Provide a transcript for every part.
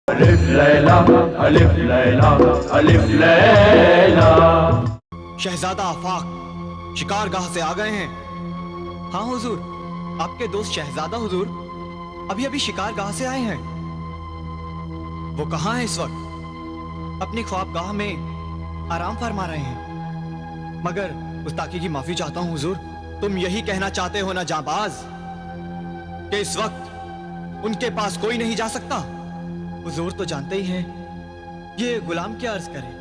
अलिफ लैला अलिफ लैला अलिफ लैला। शहजादा आफाक शिकारगाह से आ गए हैं। हाँ हुजूर, आपके दोस्त शहजादा हुजूर अभी अभी शिकारगाह से आए हैं। वो कहाँ हैं इस वक्त? अपनी ख्वाबगाह में आराम फरमा रहे हैं। मगर गुस्ताखी की माफी चाहता हूँ हुजूर, तुम यही कहना चाहते हो ना जाबाज कि इस वक्त उनके पास कोई नहीं जा सकता? हुजूर तो जानते ही हैं ये गुलाम क्या अर्ज करे,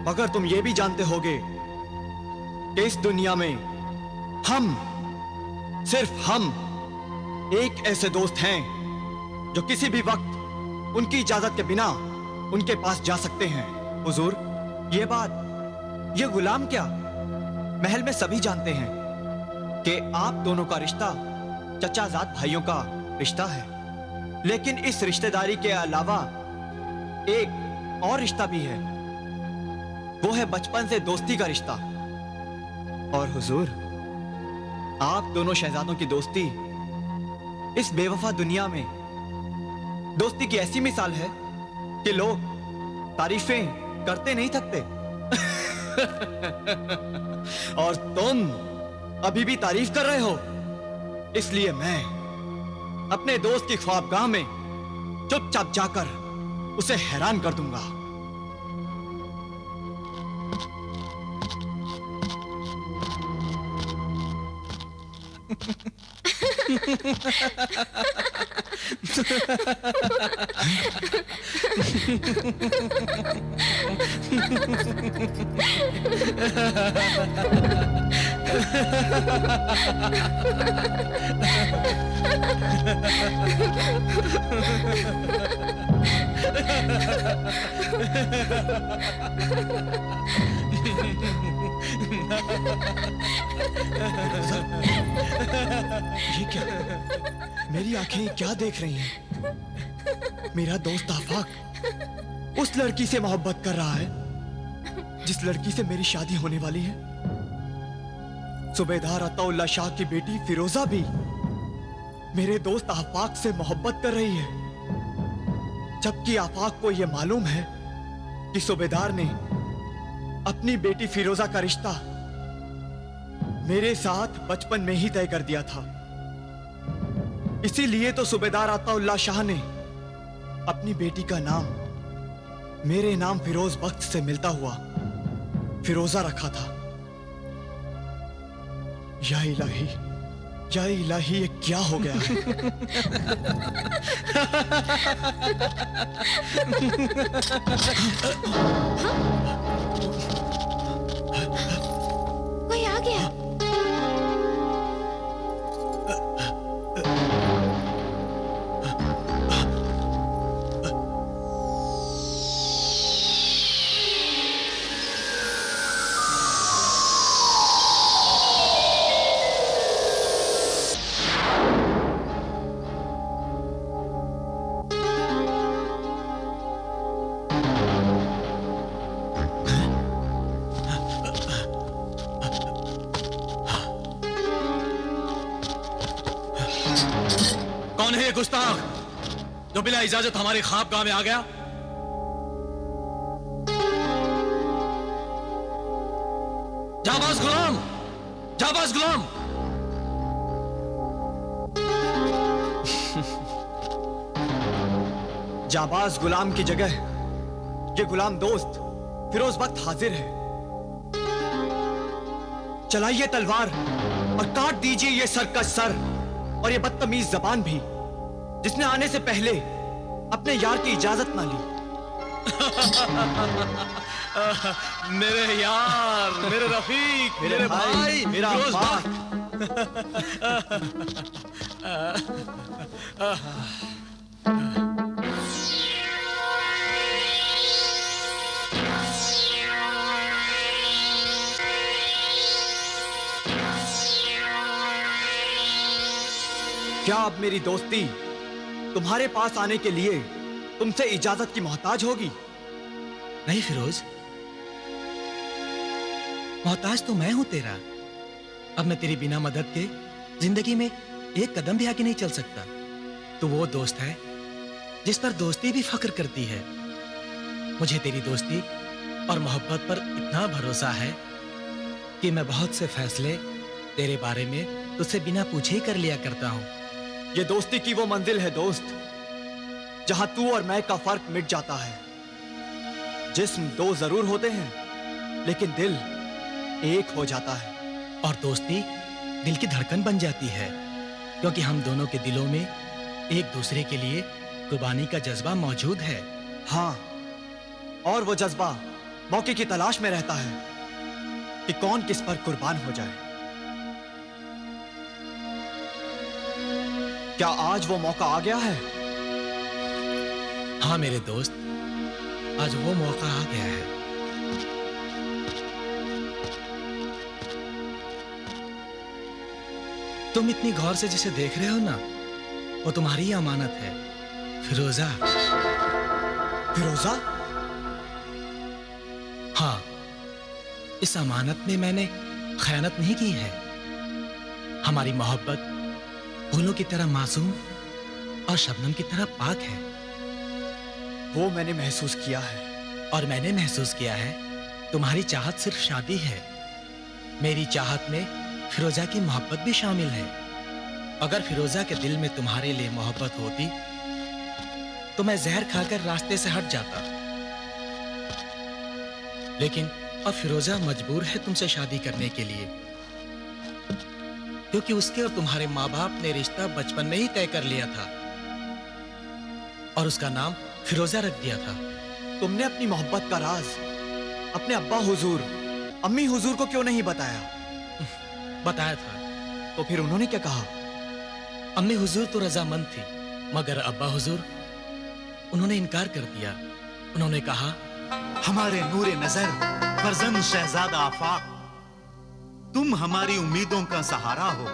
मगर तुम ये भी जानते होगे कि इस दुनिया में हम, सिर्फ हम एक ऐसे दोस्त हैं जो किसी भी वक्त उनकी इजाजत के बिना उनके पास जा सकते हैं। हुजूर ये बात, ये गुलाम क्या, महल में सभी जानते हैं कि आप दोनों का रिश्ता चचाजाद भाइयों का रिश्ता है, लेकिन इस रिश्तेदारी के अलावा एक और रिश्ता भी है, वो है बचपन से दोस्ती का रिश्ता। और हुजूर आप दोनों शहजादों की दोस्ती इस बेवफा दुनिया में दोस्ती की ऐसी मिसाल है कि लोग तारीफें करते नहीं थकते। और तुम अभी भी तारीफ कर रहे हो, इसलिए मैं अपने दोस्त की ख्वाबगाह में चुपचाप जाकर उसे हैरान कर दूंगा। ये क्या, मेरी आंखें क्या देख रही हैं? मेरा दोस्त आफाक उस लड़की से मोहब्बत कर रहा है जिस लड़की से मेरी शादी होने वाली है। सुबेदार अताउल्ला शाह की बेटी फिरोजा भी मेरे दोस्त आफाक से मोहब्बत कर रही है, जबकि आफाक को यह मालूम है कि सुबेदार ने अपनी बेटी फिरोजा का रिश्ता मेरे साथ बचपन में ही तय कर दिया था। इसीलिए तो सुबेदार अताउल्ला शाह ने अपनी बेटी का नाम मेरे नाम फिरोज बख्त से मिलता हुआ फिरोजा रखा था। या इलाही, ये क्या हो गया है? कोई आ गया। कौन है ये गुस्ताख जो बिना इजाजत हमारे ख्वाबगाह में आ गया? जाबाज गुलाम, जाबाज गुलाम। जाबाज गुलाम की जगह ये गुलाम दोस्त फिरोज बख्त हाजिर है। चलाइए तलवार और काट दीजिए ये सर का सर और ये बदतमीज जबान भी, जिसने आने से पहले अपने यार की इजाजत ना ली। मेरे यार, मेरे रफीक, मेरे भाई, मेरा फिरोज अब्बा। क्या अब मेरी दोस्ती तुम्हारे पास आने के लिए तुमसे इजाजत की मोहताज होगी? नहीं फिरोज, मोहताज तो मैं हूं तेरा। अब मैं तेरी बिना मदद के जिंदगी में एक कदम भी आगे नहीं चल सकता। तू वो दोस्त है जिस पर दोस्ती भी फख्र करती है। मुझे तेरी दोस्ती और मोहब्बत पर इतना भरोसा है कि मैं बहुत से फैसले तेरे बारे में तुझसे बिना पूछे ही कर लिया करता हूं। ये दोस्ती की वो मंजिल है दोस्त, जहां तू और मैं का फर्क मिट जाता है। जिस्म दो जरूर होते हैं, लेकिन दिल एक हो जाता है। और दोस्ती दिल की धड़कन बन जाती है, क्योंकि हम दोनों के दिलों में एक दूसरे के लिए कुर्बानी का जज्बा मौजूद है। हाँ, और वो जज्बा मौके की तलाश में रहता है कि कौन किस पर कुर्बान हो जाए। क्या आज वो मौका आ गया है? हाँ मेरे दोस्त, आज वो मौका आ गया है। तुम इतनी गौर से जिसे देख रहे हो ना, वो तुम्हारी ही अमानत है, फिरोजा। फिरोजा? हाँ, इस अमानत में मैंने खयानत नहीं की है। हमारी मोहब्बत फूलों की तरह मासूम और शबनम की तरह पाक है। वो मैंने महसूस किया है। और मैंने महसूस किया है तुम्हारी चाहत सिर्फ शादी है। मेरी चाहत में फिरोजा की मोहब्बत भी शामिल है। अगर फिरोजा के दिल में तुम्हारे लिए मोहब्बत होती तो मैं जहर खाकर रास्ते से हट जाता, लेकिन अब फिरोजा मजबूर है तुमसे शादी करने के लिए, क्योंकि उसके और तुम्हारे माँ बाप ने रिश्ता बचपन में ही तय कर लिया था और उसका नाम फिरोजा रख दिया था। तुमने अपनी मोहब्बत का राज अपने अब्बा हुजूर, अम्मी हुजूर को क्यों नहीं बताया? बताया था। तो फिर उन्होंने क्या कहा? अम्मी हुजूर तो रजामंद थी, मगर अब्बा हुजूर उन्होंने इनकार कर दिया। उन्होंने कहा, हमारे नूरे नजर फर्जंद शहजादा आफाक, तुम हमारी उम्मीदों का सहारा हो।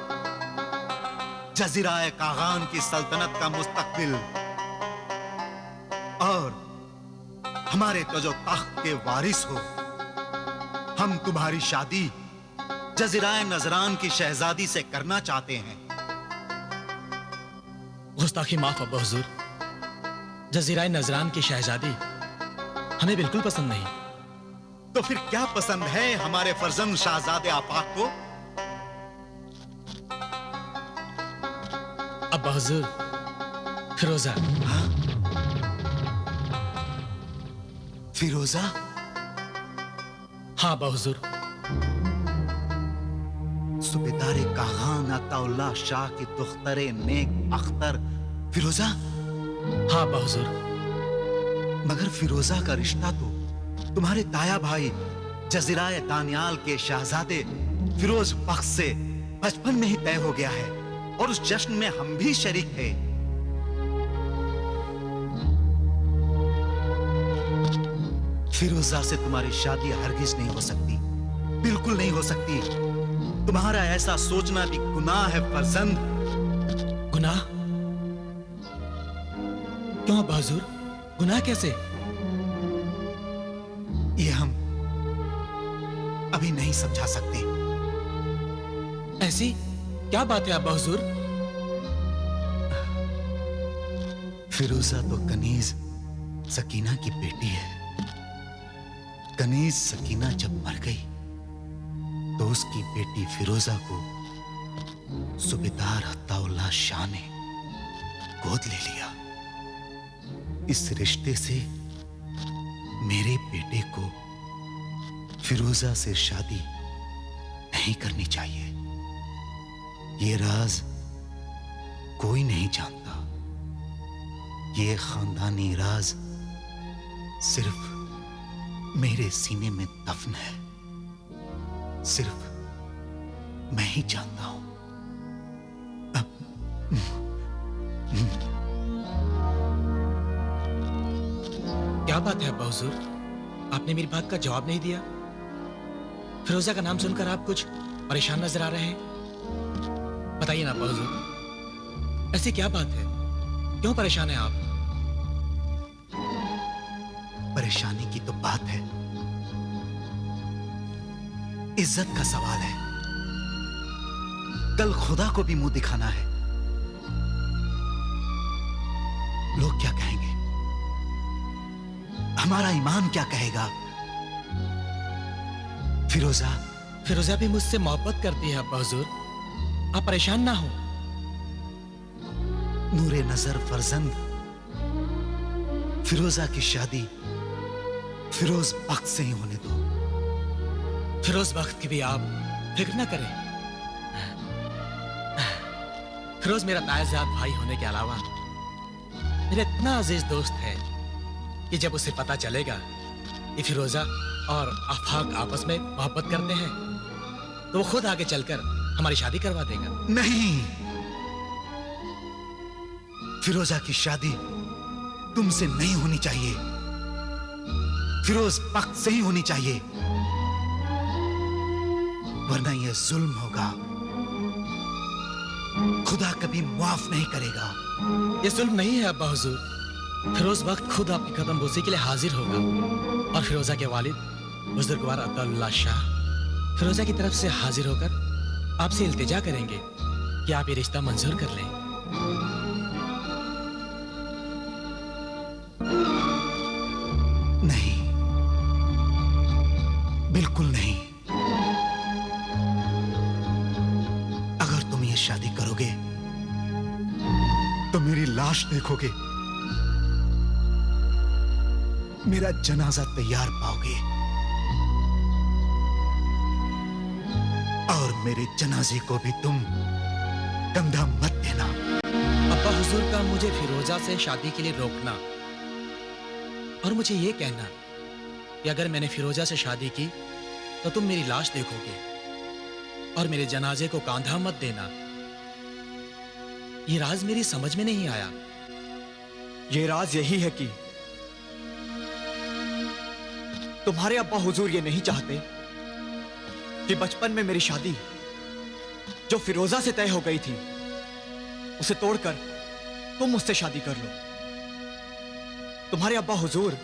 जजीराए कागान की सल्तनत का मुस्तकबिल और हमारे तजो तख्त के वारिस हो। हम तुम्हारी शादी जजीराए नजरान की शहजादी से करना चाहते हैं। गुस्ताखी माफ अब्बा हुजूर, जजीराए नजरान की शहजादी हमें बिल्कुल पसंद नहीं। तो फिर क्या पसंद है हमारे फर्जंद शहजादे आफाक को? अब्बा हुजूर, फिरोजा। हाँ? फिरोजा? हाँ अब्बा हुजूर। सुबेदारे कागान अताउल्लाह शाह की दुख्तरे नेक अख्तर फिरोजा? हाँ अब्बा हुजूर। मगर फिरोजा का रिश्ता तो तुम्हारे ताया भाई जजीराए दानियाल के शहजादे फिरोज बख्श से बचपन में ही तय हो गया है, और उस जश्न में हम भी शरीक हैं। फिरोजा से तुम्हारी शादी हरगिज नहीं हो सकती, बिल्कुल नहीं हो सकती। तुम्हारा ऐसा सोचना भी गुनाह है फर्जंद। गुनाह? क्यों अब्बा हुजूर, गुनाह कैसे? ये हम अभी नहीं समझा सकते। ऐसी क्या बात है अब्बा हुजूर? फिरोजा तो कनीज सकीना की बेटी है। कनीज सकीना जब मर गई तो उसकी बेटी फिरोजा को सुबेदार अताउल्लाह शाह ने गोद ले लिया। इस रिश्ते से मेरे बेटे को फिरोजा से शादी नहीं करनी चाहिए। ये राज कोई नहीं जानता। ये खानदानी राज सिर्फ मेरे सीने में दफन है। सिर्फ मैं ही जानता हूं। क्या बात है अब्बा हुजूर, आपने मेरी बात का जवाब नहीं दिया। फिरोजा का नाम सुनकर आप कुछ परेशान नजर आ रहे हैं। बताइए ना अब्बा हुजूर, ऐसी क्या बात है, क्यों परेशान हैं आप? परेशानी की तो बात है, इज्जत का सवाल है। कल खुदा को भी मुंह दिखाना है। लोग क्या कहेंगे? हमारा ईमान क्या कहेगा? फिरोजा फिरोजा भी मुझसे मोहब्बत करती है अब्बा हुजूर, आप परेशान ना हो। नूरे नजर फरजंद फिरोजा की शादी फिरोज बख्त से ही होने दो। फिरोज बख्त की भी आप फिक्र ना करें। फिरोज मेरा तायजाद भाई होने के अलावा मेरा इतना अजीज दोस्त है कि जब उसे पता चलेगा कि फिरोजा और आफाक आपस में मोहब्बत करते हैं तो वो खुद आगे चलकर हमारी शादी करवा देगा। नहीं, फिरोजा की शादी तुमसे नहीं होनी चाहिए, फिरोज बख्त से ही होनी चाहिए, वरना यह जुल्म होगा, खुदा कभी माफ नहीं करेगा। ये जुल्म नहीं है अब्बा हुजूर, फिरोज बख्त खुद आपकी कदमबोसी के लिए हाजिर होगा और फिरोजा के वालिद बुजुर्गवार अब्दुल्ला शाह फिरोजा की तरफ से हाजिर होकर आपसे इल्तिजा करेंगे कि आप ये रिश्ता मंजूर कर लें। नहीं, बिल्कुल नहीं। अगर तुम ये शादी करोगे तो मेरी लाश देखोगे, मेरा जनाजा तैयार पाओगे और मेरे जनाजे को भी तुम कंधा मत देना। अब्बा हुजूर का मुझे फिरोजा से शादी के लिए रोकना और मुझे ये कहना कि अगर मैंने फिरोजा से शादी की तो तुम मेरी लाश देखोगे और मेरे जनाजे को कांधा मत देना, ये राज मेरी समझ में नहीं आया। ये राज यही है कि तुम्हारे अब्बा हुजूर ये नहीं चाहते कि बचपन में मेरी शादी जो फिरोजा से तय हो गई थी उसे तोड़कर तुम मुझसे शादी कर लो। तुम्हारे अब्बा हुजूर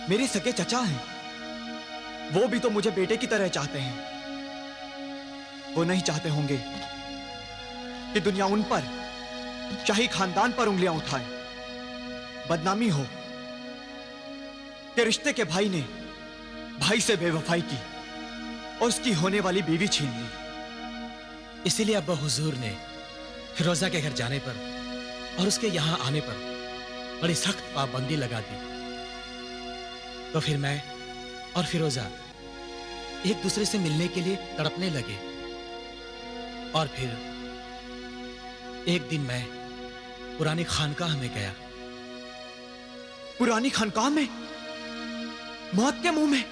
मेरे सगे चचा हैं, वो भी तो मुझे बेटे की तरह चाहते हैं। वो नहीं चाहते होंगे कि दुनिया उन पर, शाही खानदान पर उंगलियां उठाए, बदनामी हो कि रिश्ते के भाई ने भाई से बेवफाई की और उसकी होने वाली बीवी छीन ली। इसीलिए अब्बा हुजूर ने फिरोजा के घर जाने पर और उसके यहां आने पर बड़ी सख्त पाबंदी लगा दी। तो फिर मैं और फिरोजा एक दूसरे से मिलने के लिए तड़पने लगे और फिर एक दिन मैं पुरानी खानकाह में गया। पुरानी खानकाह में? मौत के मुंह में?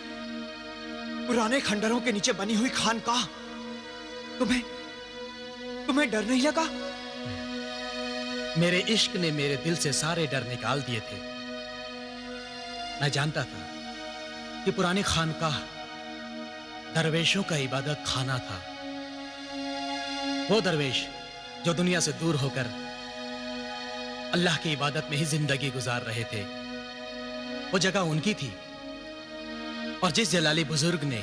पुराने खंडरों के नीचे बनी हुई खानकाह? तुम्हें डर नहीं लगा? मेरे इश्क ने मेरे दिल से सारे डर निकाल दिए थे। मैं जानता था कि पुरानी खानकाह दरवेशों का इबादत खाना था। वो दरवेश जो दुनिया से दूर होकर अल्लाह की इबादत में ही जिंदगी गुजार रहे थे, वो जगह उनकी थी। और जिस जलाली बुजुर्ग ने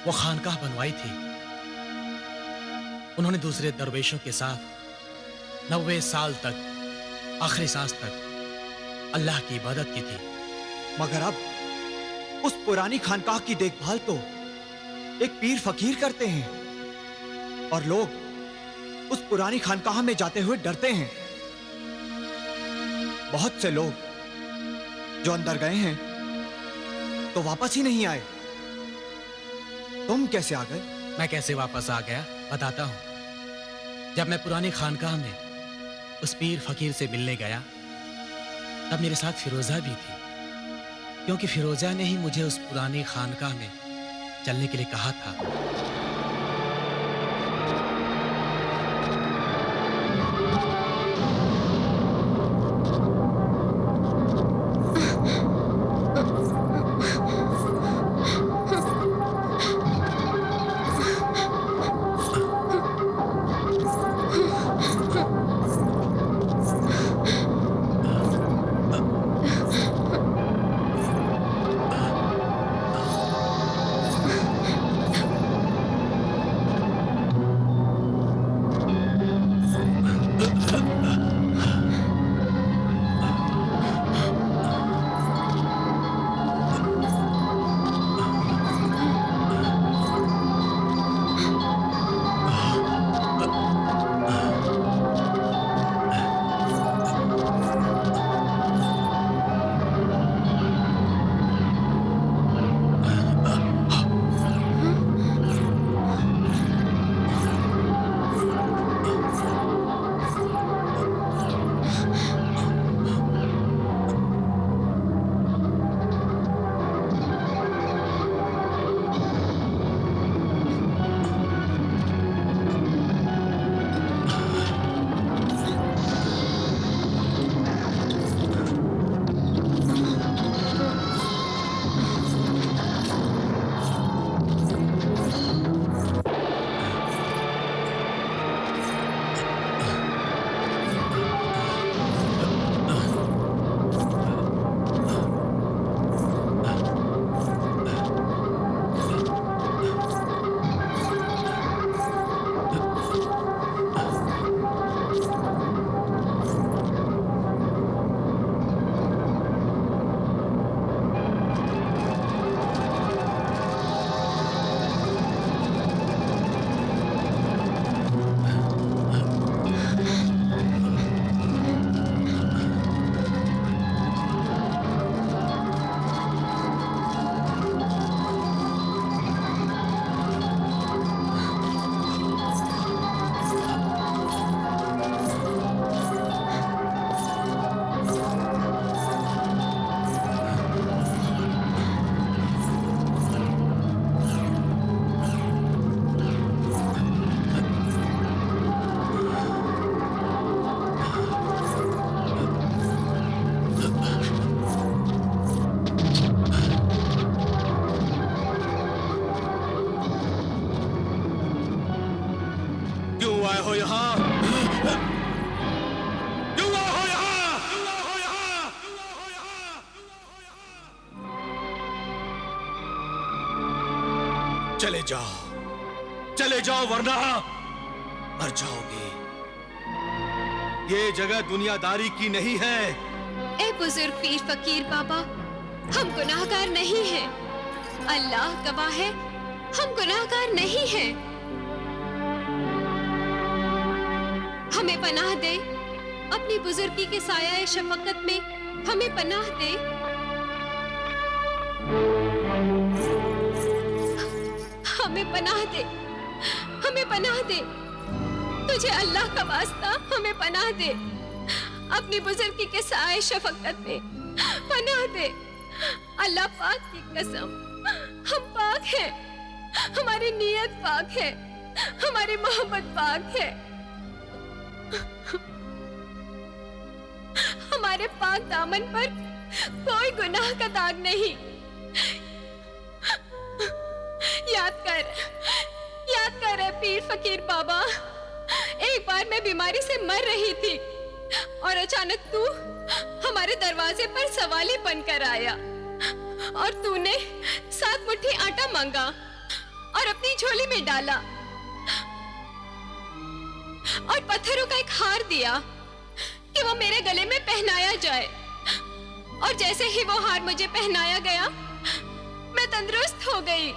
वो खानकाह बनवाई थी, उन्होंने दूसरे दरवेशों के साथ 90 साल तक, आखिरी सांस तक अल्लाह की इबादत की थी। मगर अब उस पुरानी खानकाह की देखभाल तो एक पीर फकीर करते हैं और लोग उस पुरानी खानकाह में जाते हुए डरते हैं। बहुत से लोग जो अंदर गए हैं तो वापस ही नहीं आए। तुम कैसे आ गए? मैं कैसे वापस आ गया बताता हूं। जब मैं पुरानी खानकाह में उस पीर फकीर से मिलने गया तब मेरे साथ फिरोजा भी थी, क्योंकि फिरोजा ने ही मुझे उस पुरानी खानकाह में चलने के लिए कहा था। यहाँ? क्यों आओ यहाँ? क्यों आओ यहाँ? क्यों आओ यहाँ? चले जाओ वरना मर जाओगे। ये जगह दुनियादारी की नहीं है। ए बुजुर्ग पीर फकीर बाबा, हम गुनाहगार नहीं हैं। अल्लाह गवाह है, हम गुनाहगार नहीं हैं। हमें पनाह दे, अपनी बुजुर्गी के साया शफकत में हमें पनाह दे। हमें पनाह दे, हमें पनाह दे। तुझे अल्लाह का वास्ता हमें पनाह दे। अपनी बुजुर्गी के साए शफकत में पनाह दे। अल्लाह पाक की कसम, हम पाक हैं। हमारी नीयत पाक है, हमारी मोहब्बत पाक है। हमारे पाक दामन पर कोई गुनाह का दाग नहीं। याद कर ए पीर फकीर बाबा, एक बार मैं बीमारी से मर रही थी और अचानक तू हमारे दरवाजे पर सवाली बनकर आया और तूने 7 मुट्ठी आटा मांगा और अपनी झोली में डाला और पत्थरों का एक हार दिया कि वो मेरे गले में पहनाया जाए। और जैसे ही वो हार मुझे पहनाया गया, मैं तंदुरुस्त हो गई।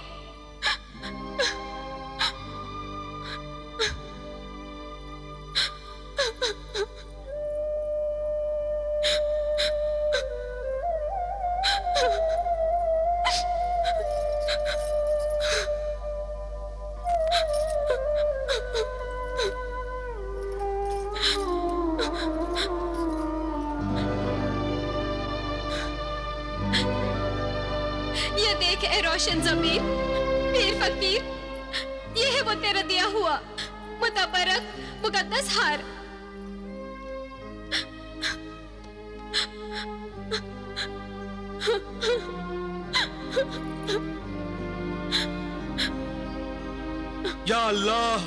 ये देख ए रोशन ज़मीर, पीर फकीर, ये है वो तेरा दिया हुआ मुतबरक मुकद्दस हार। या अल्लाह,